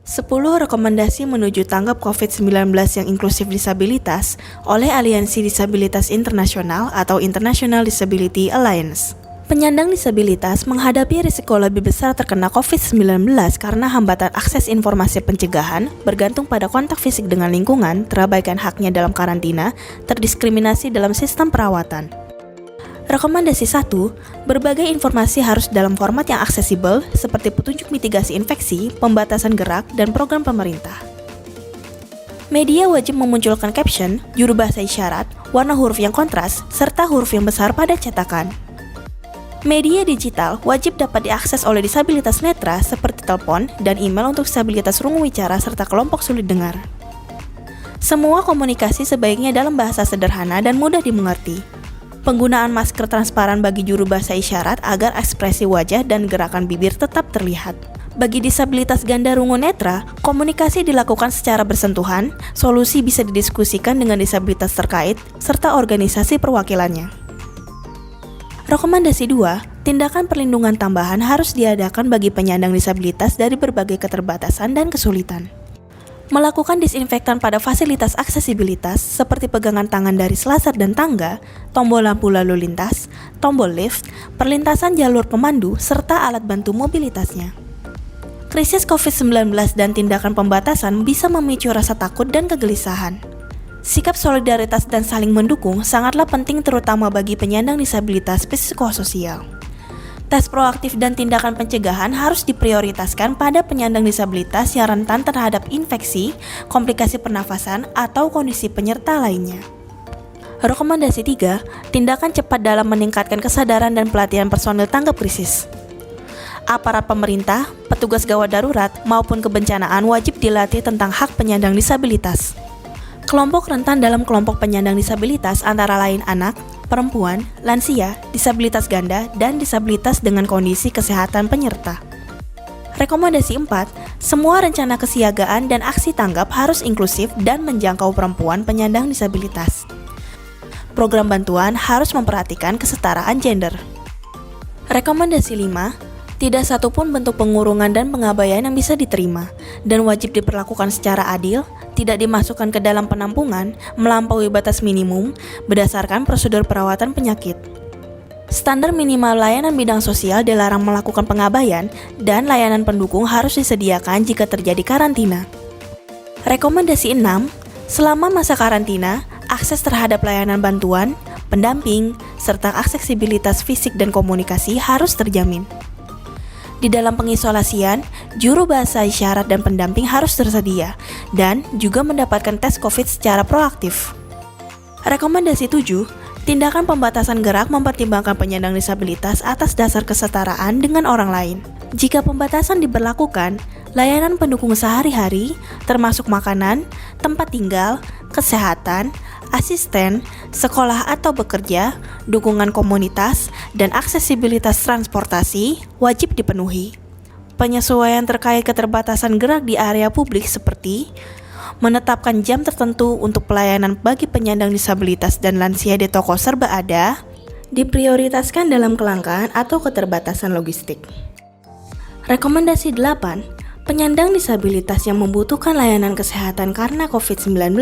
10 rekomendasi menuju tanggap COVID-19 yang inklusif disabilitas oleh Aliansi Disabilitas Internasional atau International Disability Alliance. Penyandang disabilitas menghadapi risiko lebih besar terkena COVID-19 karena hambatan akses informasi pencegahan, bergantung pada kontak fisik dengan lingkungan, terabaikan haknya dalam karantina, terdiskriminasi dalam sistem perawatan. Rekomendasi 1, berbagai informasi harus dalam format yang aksesibel seperti petunjuk mitigasi infeksi, pembatasan gerak, dan program pemerintah. Media wajib memunculkan caption, juru bahasa isyarat, warna huruf yang kontras, serta huruf yang besar pada cetakan. Media digital wajib dapat diakses oleh disabilitas netra seperti telepon dan email untuk disabilitas rungu wicara serta kelompok sulit dengar. Semua komunikasi sebaiknya dalam bahasa sederhana dan mudah dimengerti. Penggunaan masker transparan bagi juru bahasa isyarat agar ekspresi wajah dan gerakan bibir tetap terlihat. Bagi disabilitas ganda rungu netra, komunikasi dilakukan secara bersentuhan, solusi bisa didiskusikan dengan disabilitas terkait, serta organisasi perwakilannya. Rekomendasi 2, tindakan perlindungan tambahan harus diadakan bagi penyandang disabilitas dari berbagai keterbatasan dan kesulitan. Melakukan disinfektan pada fasilitas aksesibilitas seperti pegangan tangan dari selasar dan tangga, tombol lampu lalu lintas, tombol lift, perlintasan jalur pemandu, serta alat bantu mobilitasnya. Krisis COVID-19 dan tindakan pembatasan bisa memicu rasa takut dan kegelisahan. Sikap solidaritas dan saling mendukung sangatlah penting terutama bagi penyandang disabilitas psikososial. Tes proaktif dan tindakan pencegahan harus diprioritaskan pada penyandang disabilitas yang rentan terhadap infeksi, komplikasi pernafasan, atau kondisi penyerta lainnya. Rekomendasi 3, tindakan cepat dalam meningkatkan kesadaran dan pelatihan personil tanggap krisis. Aparat pemerintah, petugas gawat darurat, maupun kebencanaan wajib dilatih tentang hak penyandang disabilitas. Kelompok rentan dalam kelompok penyandang disabilitas antara lain anak, perempuan, lansia, disabilitas ganda, dan disabilitas dengan kondisi kesehatan penyerta. Rekomendasi 4, semua rencana kesiagaan dan aksi tanggap harus inklusif dan menjangkau perempuan penyandang disabilitas. Program bantuan harus memperhatikan kesetaraan gender. Rekomendasi 5, tidak satupun bentuk pengurungan dan pengabaian yang bisa diterima, dan wajib diperlakukan secara adil, tidak dimasukkan ke dalam penampungan, melampaui batas minimum, berdasarkan prosedur perawatan penyakit. Standar minimal layanan bidang sosial dilarang melakukan pengabaian, dan layanan pendukung harus disediakan jika terjadi karantina. Rekomendasi 6, selama masa karantina, akses terhadap layanan bantuan, pendamping, serta aksesibilitas fisik dan komunikasi harus terjamin. Di dalam pengisolasian, juru bahasa isyarat dan pendamping harus tersedia, dan juga mendapatkan tes COVID secara proaktif. Rekomendasi 7, tindakan pembatasan gerak mempertimbangkan penyandang disabilitas atas dasar kesetaraan dengan orang lain. Jika pembatasan diberlakukan, layanan pendukung sehari-hari, termasuk makanan, tempat tinggal, kesehatan, asisten, sekolah atau bekerja, dukungan komunitas, dan aksesibilitas transportasi wajib dipenuhi. Penyesuaian terkait keterbatasan gerak di area publik seperti menetapkan jam tertentu untuk pelayanan bagi penyandang disabilitas dan lansia di toko serba ada, diprioritaskan dalam kelangkaan atau keterbatasan logistik. Rekomendasi 8, penyandang disabilitas yang membutuhkan layanan kesehatan karena COVID-19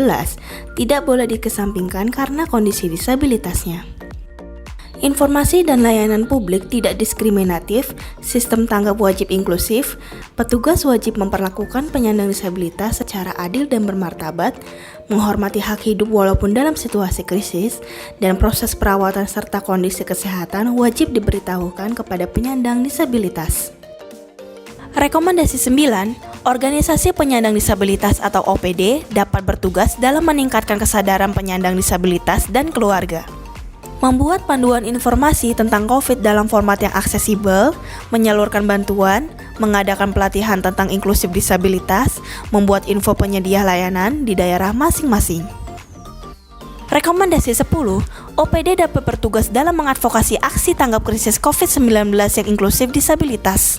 tidak boleh dikesampingkan karena kondisi disabilitasnya. Informasi dan layanan publik tidak diskriminatif, sistem tanggap wajib inklusif, petugas wajib memperlakukan penyandang disabilitas secara adil dan bermartabat, menghormati hak hidup walaupun dalam situasi krisis, dan proses perawatan serta kondisi kesehatan wajib diberitahukan kepada penyandang disabilitas. Rekomendasi 9, organisasi penyandang disabilitas atau OPD dapat bertugas dalam meningkatkan kesadaran penyandang disabilitas dan keluarga. Membuat panduan informasi tentang COVID dalam format yang aksesibel, menyalurkan bantuan, mengadakan pelatihan tentang inklusif disabilitas, membuat info penyedia layanan di daerah masing-masing. Rekomendasi 10, OPD dapat bertugas dalam mengadvokasi aksi tanggap krisis COVID-19 yang inklusif disabilitas.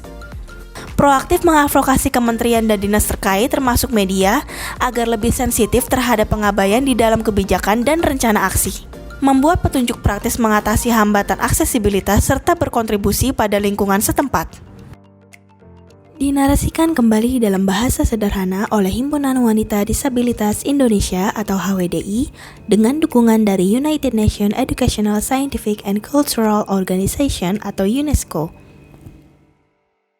Proaktif mengadvokasi kementerian dan dinas terkait termasuk media agar lebih sensitif terhadap pengabaian di dalam kebijakan dan rencana aksi. Membuat petunjuk praktis mengatasi hambatan aksesibilitas serta berkontribusi pada lingkungan setempat. Dinarasikan kembali dalam bahasa sederhana oleh Himpunan Wanita Disabilitas Indonesia atau HWDI dengan dukungan dari United Nations Educational, Scientific and Cultural Organization atau UNESCO.